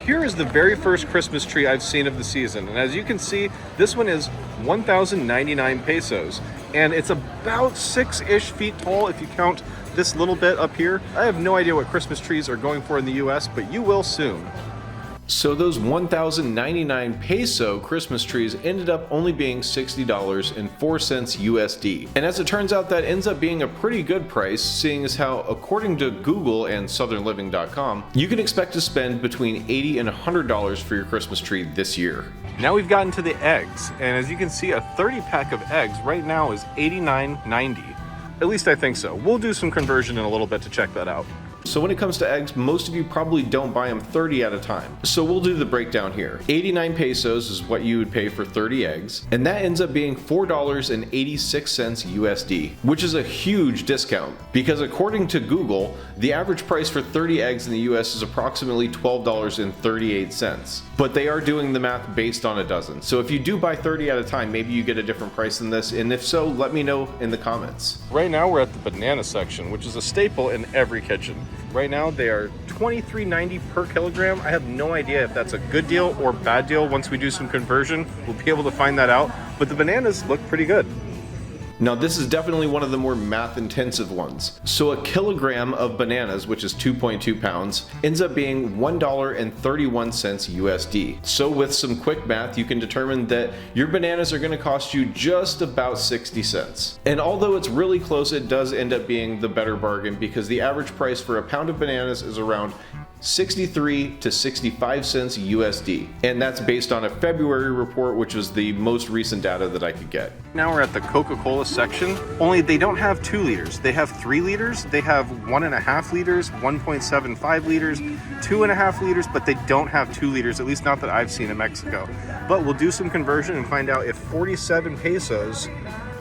Here is the very first Christmas tree I've seen of the season, and as you can see, this one is 1,099 pesos, and it's about 6-ish feet tall if you count this little bit up here. I have no idea what Christmas trees are going for in the US, but you will soon. So those 1,099 peso Christmas trees ended up only being $60.04 USD. And as it turns out, that ends up being a pretty good price, seeing as how, according to Google and SouthernLiving.com, you can expect to spend between $80 and $100 for your Christmas tree this year. Now we've gotten to the eggs, and as you can see, a 30-pack of eggs right now is $89.90. At least I think so. We'll do some conversion in a little bit to check that out. So when it comes to eggs, most of you probably don't buy them 30 at a time. So we'll do the breakdown here. 89 pesos is what you would pay for 30 eggs, and that ends up being $4.86 USD, which is a huge discount because according to Google, the average price for 30 eggs in the US is approximately $12.38. But they are doing the math based on a dozen. So if you do buy 30 at a time, maybe you get a different price than this, and if so, let me know in the comments. Right now we're at the banana section, which is a staple in every kitchen. Right now they are $23.90 per kilogram. I have no idea if that's a good deal or bad deal. Once we do some conversion, we'll be able to find that out. But the bananas look pretty good. Now this is definitely one of the more math intensive ones. So a kilogram of bananas, which is 2.2 pounds, ends up being $1.31 USD. So with some quick math, you can determine that your bananas are going to cost you just about 60 cents. And although it's really close, it does end up being the better bargain because the average price for a pound of bananas is around 63 to 65 cents USD, and that's based on a February report, which was the most recent data that I could get. Now we're at the Coca-Cola section, only they don't have 2 liters, they have 3 liters, they have 1.5 liters, 1.75 liters, 2.5 liters, but they don't have 2 liters, at least not that I've seen in Mexico. But we'll do some conversion and find out if 47 pesos,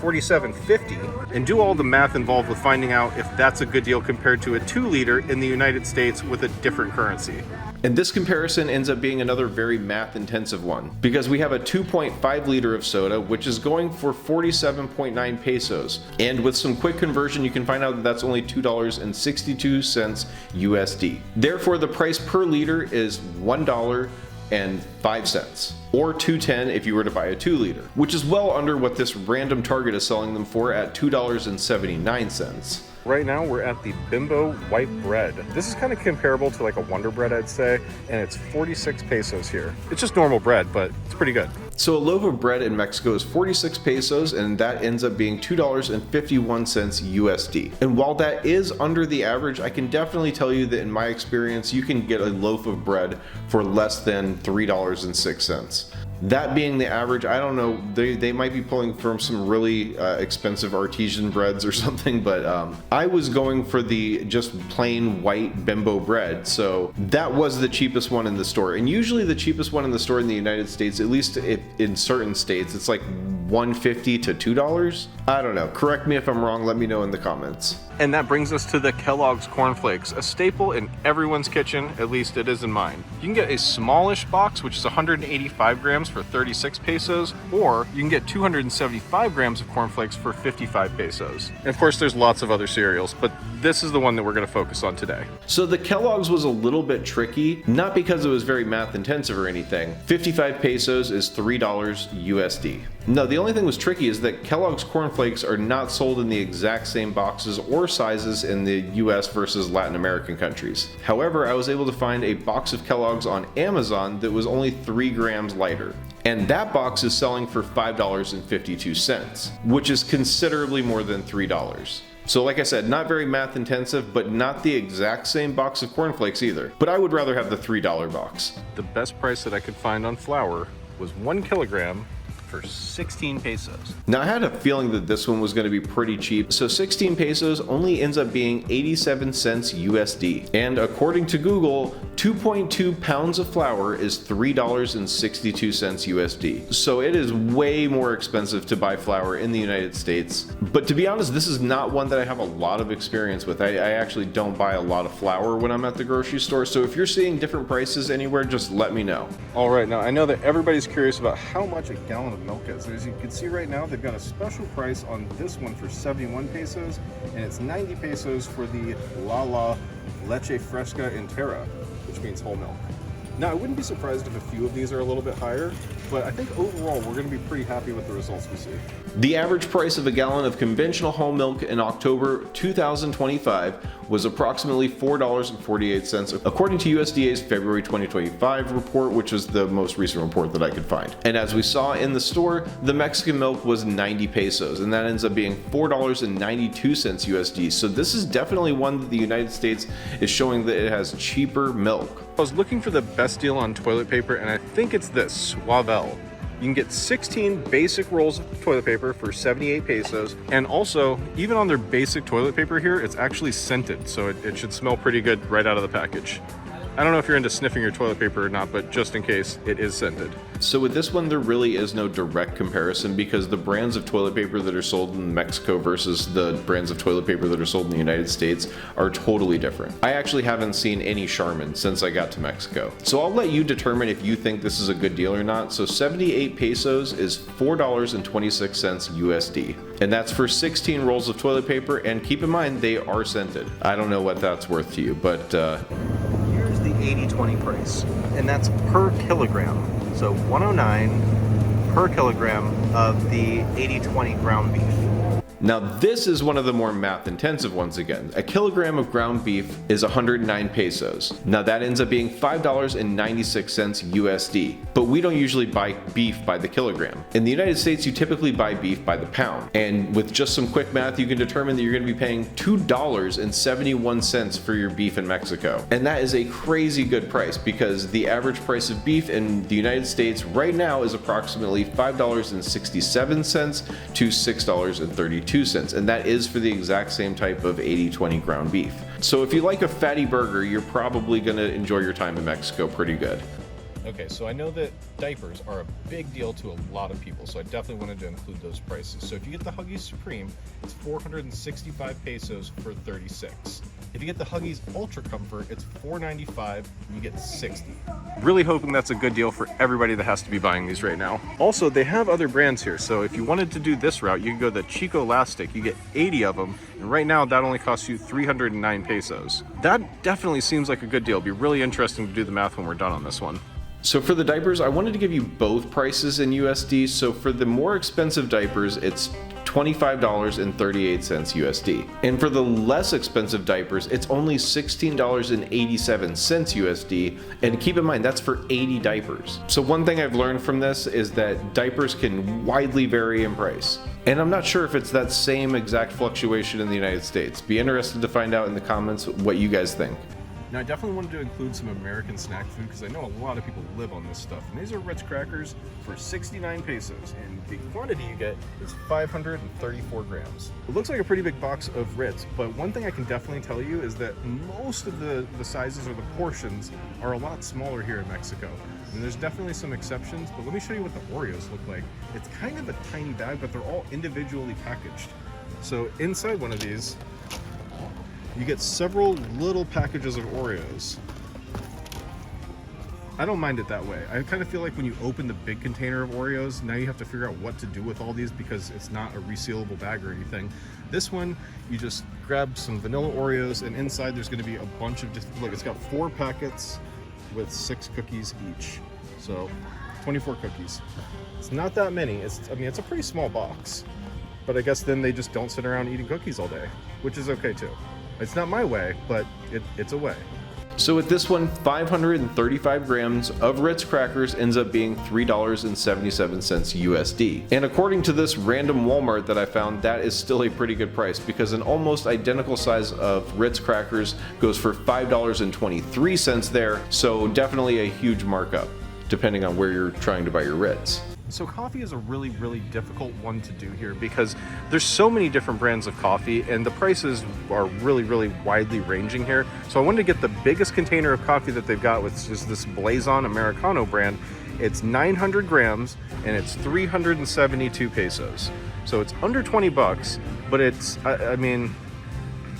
47.50, and do all the math involved with finding out if that's a good deal compared to a 2 liter in the United States with a different currency. And this comparison ends up being another very math intensive one because we have a 2.5 liter of soda which is going for 47.9 pesos, and with some quick conversion you can find out that that's only $2.62 USD. Therefore the price per liter is $1.05 or $2.10 if you were to buy a 2 liter, which is well under what this random Target is selling them for at $2.79. Right now we're at the Bimbo white bread. This is kind of comparable to like a Wonder Bread, I'd say, and it's 46 pesos here. It's just normal bread, but it's pretty good. So a loaf of bread in Mexico is 46 pesos, and that ends up being $2.51 USD. And while that is under the average, I can definitely tell you that in my experience, you can get a loaf of bread for less than $3.06. That being the average, I don't know, they might be pulling from some really expensive artesian breads or something, but I was going for the just plain white Bimbo bread, so that was the cheapest one in the store. And usually the cheapest one in the store in the United States, at least in certain states, it's like $1.50 to $2. I don't know, correct me if I'm wrong, let me know in the comments. And that brings us to the Kellogg's cornflakes, a staple in everyone's kitchen, at least it is in mine. You can get a smallish box, which is 185 grams for 36 pesos, or you can get 275 grams of cornflakes for 55 pesos. And of course, there's lots of other cereals, but this is the one that we're going to focus on today. So the Kellogg's was a little bit tricky, not because it was very math intensive or anything. 55 pesos is $3 USD. No, the only thing that was tricky is that Kellogg's cornflakes are not sold in the exact same boxes or sizes in the US versus Latin American countries. However, I was able to find a box of Kellogg's on Amazon that was only 3 grams lighter. And that box is selling for $5.52, which is considerably more than $3. So like I said, not very math intensive, but not the exact same box of cornflakes either. But I would rather have the $3 box. The best price that I could find on flour was 1 kilogram for 16 pesos. Now I had a feeling that this one was going to be pretty cheap, so 16 pesos only ends up being 87 cents USD. And according to Google, 2.2 pounds of flour is $3.62 USD. So it is way more expensive to buy flour in the United States. But to be honest, this is not one that I have a lot of experience with. I actually don't buy a lot of flour when I'm at the grocery store, so if you're seeing different prices anywhere, just let me know. All right, now I know that everybody's curious about how much a gallon of milk is. As you can see right now, they've got a special price on this one for 71 pesos, and it's 90 pesos for the La Leche Fresca Entera, which means whole milk. Now, I wouldn't be surprised if a few of these are a little bit higher, but I think overall we're going to be pretty happy with the results we see. The average price of a gallon of conventional whole milk in October 2025 was approximately $4.48, according to USDA's February 2025 report, which is the most recent report that I could find. And as we saw in the store, the Mexican milk was 90 pesos, and that ends up being $4.92 USD. So this is definitely one that the United States is showing that it has cheaper milk. I was looking for the best deal on toilet paper, and I think it's this, Suavel. You can get 16 basic rolls of toilet paper for 78 pesos. And also, even on their basic toilet paper here, it's actually scented, so it should smell pretty good right out of the package. I don't know if you're into sniffing your toilet paper or not, but just in case, it is scented. So with this one, there really is no direct comparison because the brands of toilet paper that are sold in Mexico versus the brands of toilet paper that are sold in the United States are totally different. I actually haven't seen any Charmin since I got to Mexico. So I'll let you determine if you think this is a good deal or not. So 78 pesos is $4.26 USD. And that's for 16 rolls of toilet paper, and keep in mind, they are scented. I don't know what that's worth to you, but here's the 80-20 price, and that's per kilogram. So 109 per kilogram of the 80-20 ground beef. now this is one of the more math intensive ones again. A kilogram of ground beef is 109 pesos. Now that ends up being $5.96 USD. But we don't usually buy beef by the kilogram. In the United States, you typically buy beef by the pound. And with just some quick math, you can determine that you're going to be paying $2.71 for your beef in Mexico. And that is a crazy good price because the average price of beef in the United States right now is approximately $5.67 to $6.32. And that is for the exact same type of 80-20 ground beef. So if you like a fatty burger, you're probably going to enjoy your time in Mexico pretty good. Okay, so I know that diapers are a big deal to a lot of people, so I definitely wanted to include those prices. So if you get the Huggies Supreme, it's 465 pesos for 36. If you get the Huggies Ultra Comfort, it's 495 and you get 60. Really hoping that's a good deal for everybody that has to be buying these right now. Also, they have other brands here, so if you wanted to do this route, you can go the Chico Elastic. You get 80 of them, and right now that only costs you 309 pesos. That definitely seems like a good deal. It'll be really interesting to do the math when we're done on this one. So for the diapers, I wanted to give you both prices in USD. So for the more expensive diapers, it's $25.38 USD. And for the less expensive diapers, it's only $16.87 USD. And keep in mind, that's for 80 diapers. So one thing I've learned from this is that diapers can widely vary in price. And I'm not sure if it's that same exact fluctuation in the United States. Be interested to find out in the comments what you guys think. Now, I definitely wanted to include some American snack food because I know a lot of people live on this stuff. And these are Ritz crackers for 69 pesos. And the quantity you get is 534 grams. It looks like a pretty big box of Ritz, but one thing I can definitely tell you is that most of the sizes or the portions are a lot smaller here in Mexico. And there's definitely some exceptions, but let me show you what the Oreos look like. It's kind of a tiny bag, but they're all individually packaged. So inside one of these, you get several little packages of Oreos. I don't mind it that way. I kind of feel like when you open the big container of Oreos, now you have to figure out what to do with all these because it's not a resealable bag or anything. This one, you just grab some vanilla Oreos, and inside there's going to be a bunch of look, it's got 4 packets with 6 cookies each. So 24 cookies. It's not that many. I mean, it's a pretty small box. But I guess then they just don't sit around eating cookies all day, which is okay too. It's not my way, but it's a way. So with this one, 535 grams of Ritz crackers ends up being $3.77 USD. And according to this random Walmart that I found, that is still a pretty good price because an almost identical size of Ritz crackers goes for $5.23 there. So definitely a huge markup, depending on where you're trying to buy your Ritz. So coffee is a really, really difficult one to do here because there's so many different brands of coffee and the prices are really, really widely ranging here. So I wanted to get the biggest container of coffee that they've got, which is this Blazon Americano brand. It's 900 grams and it's 372 pesos. So it's under 20 bucks, but it's, I mean,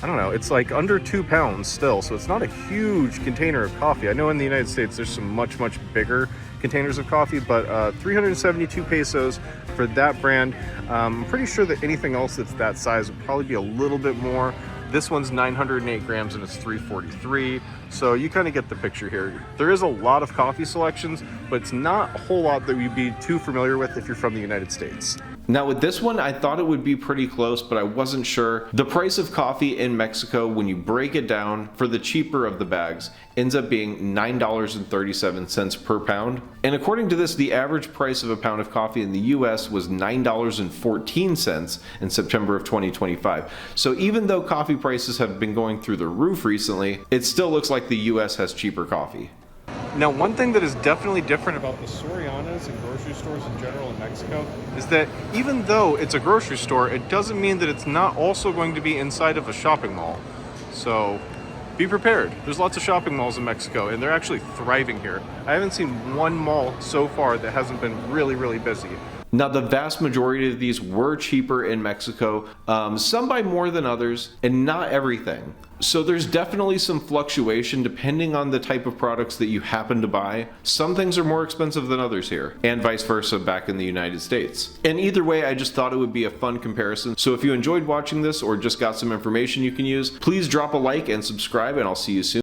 I don't know, it's like under 2 pounds still. So it's not a huge container of coffee. I know in the United States, there's some much, much bigger containers of coffee, but 372 pesos for that brand. I'm pretty sure that anything else that's that size would probably be a little bit more This one's 908 grams and it's $3.43. So you kind of get the picture here. There is a lot of coffee selections, but it's not a whole lot that you'd be too familiar with if you're from the United States. Now with this one, I thought it would be pretty close, but I wasn't sure. The price of coffee in Mexico, when you break it down for the cheaper of the bags, ends up being $9.37 per pound. And according to this, the average price of a pound of coffee in the US was $9.14 in September of 2025. So even though coffee prices have been going through the roof recently, it still looks like the US has cheaper coffee. Now, one thing that is definitely different about the Sorianas and grocery stores in general in Mexico is that even though it's a grocery store, it doesn't mean that it's not also going to be inside of a shopping mall. So be prepared. There's lots of shopping malls in Mexico, and they're actually thriving here. I haven't seen one mall so far that hasn't been really, really busy. Now, the vast majority of these were cheaper in Mexico, some by more than others, and not everything. So there's definitely some fluctuation depending on the type of products that you happen to buy. Some things are more expensive than others here, and vice versa back in the United States. And either way, I just thought it would be a fun comparison. So if you enjoyed watching this or just got some information you can use, please drop a like and subscribe, and I'll see you soon.